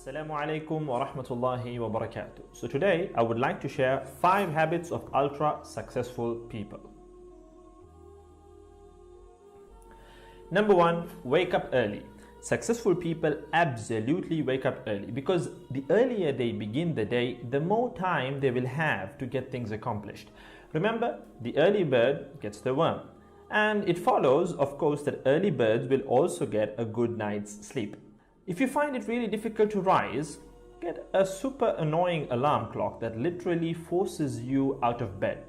Assalamu alaikum wa rahmatullahi wa barakatuh. So today I would like to share 5 habits of ultra successful people. Number 1, wake up early. Successful people absolutely wake up early because the earlier they begin the day, the more time they will have to get things accomplished. Remember, the early bird gets the worm. And it follows, of course, that early birds will also get a good night's sleep. If you find it really difficult to rise, get a super annoying alarm clock that literally forces you out of bed.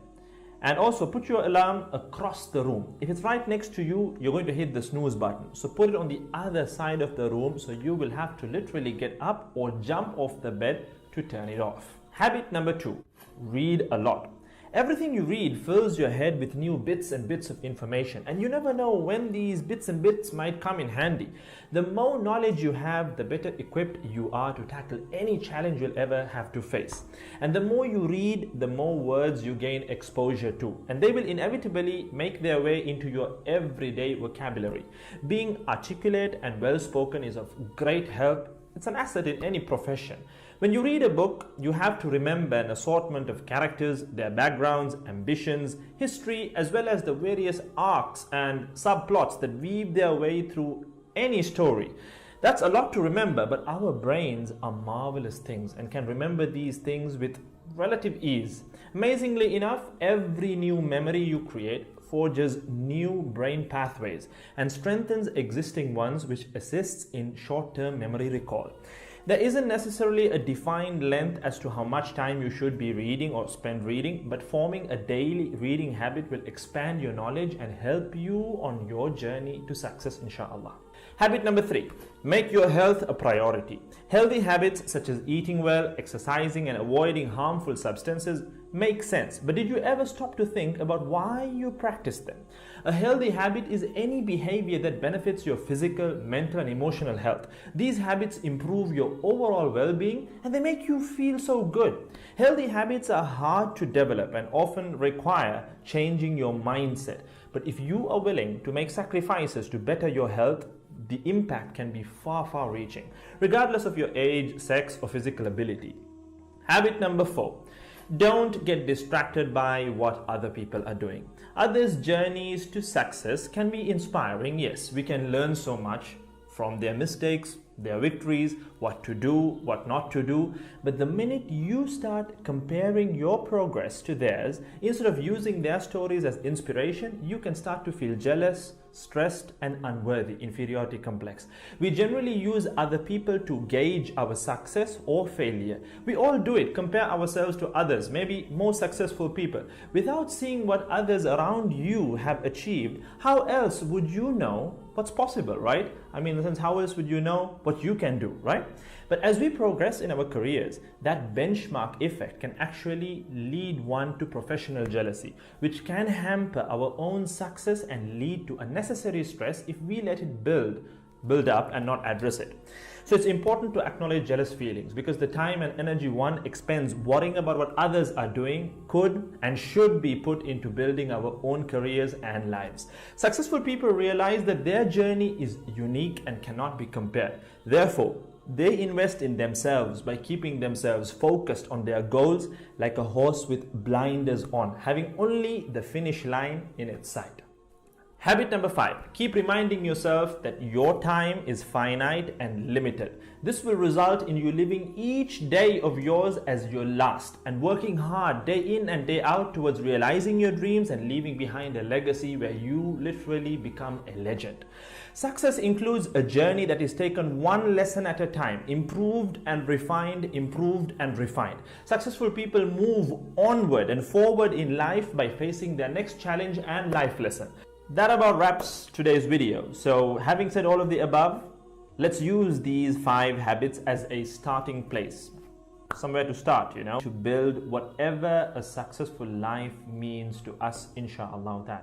And also put your alarm across the room. If it's right next to you, you're going to hit the snooze button. So put it on the other side of the room so you will have to literally get up or jump off the bed to turn it off. Habit number 2, read a lot. Everything you read fills your head with new bits and bits of information, and you never know when these bits and bits might come in handy. The more knowledge you have, the better equipped you are to tackle any challenge you'll ever have to face. And the more you read, the more words you gain exposure to, and they will inevitably make their way into your everyday vocabulary. Being articulate and well-spoken is of great help. It's an asset in any profession. When you read a book, you have to remember an assortment of characters, their backgrounds, ambitions, history, as well as the various arcs and subplots that weave their way through any story. That's a lot to remember, but our brains are marvelous things and can remember these things with relative ease. Amazingly enough, every new memory you create forges new brain pathways and strengthens existing ones, which assists in short-term memory recall. There isn't necessarily a defined length as to how much time you should be reading or spend reading, but forming a daily reading habit will expand your knowledge and help you on your journey to success, inshallah. Habit number 3, make your health a priority. Healthy habits such as eating well, exercising, and avoiding harmful substances make sense, but did you ever stop to think about why you practice them? A healthy habit is any behavior that benefits your physical, mental, and emotional health. These habits improve your overall well-being and they make you feel so good. Healthy habits are hard to develop and often require changing your mindset. But if you are willing to make sacrifices to better your health, the impact can be far reaching, regardless of your age, sex, or physical ability. Habit number 4. Don't get distracted by what other people are doing. Others' journeys to success can be inspiring. Yes, we can learn so much from their mistakes, their victories, what to do, what not to do. But the minute you start comparing your progress to theirs, instead of using their stories as inspiration, you can start to feel jealous, stressed, and unworthy, inferiority complex. We generally use other people to gauge our success or failure. We all do it, compare ourselves to others, maybe more successful people. Without seeing what others around you have achieved, how else would you know what's possible, right? I mean, in the sense, how else would you know what you can do, right? But as we progress in our careers, that benchmark effect can actually lead one to professional jealousy, which can hamper our own success and lead to unnecessary stress if we let it build up and not address it. So it's important to acknowledge jealous feelings because the time and energy one expends worrying about what others are doing could and should be put into building our own careers and lives. Successful people realize that their journey is unique and cannot be compared. Therefore, they invest in themselves by keeping themselves focused on their goals like a horse with blinders on, having only the finish line in its sight. Habit number 5, keep reminding yourself that your time is finite and limited. This will result in you living each day of yours as your last and working hard day in and day out towards realizing your dreams and leaving behind a legacy where you literally become a legend. Success includes a journey that is taken one lesson at a time, improved and refined, improved and refined. Successful people move onward and forward in life by facing their next challenge and life lesson. That about wraps today's video. So having said all of the above, let's use these 5 habits as a starting place. Somewhere to start, to build whatever a successful life means to us, inshallah ta'ala.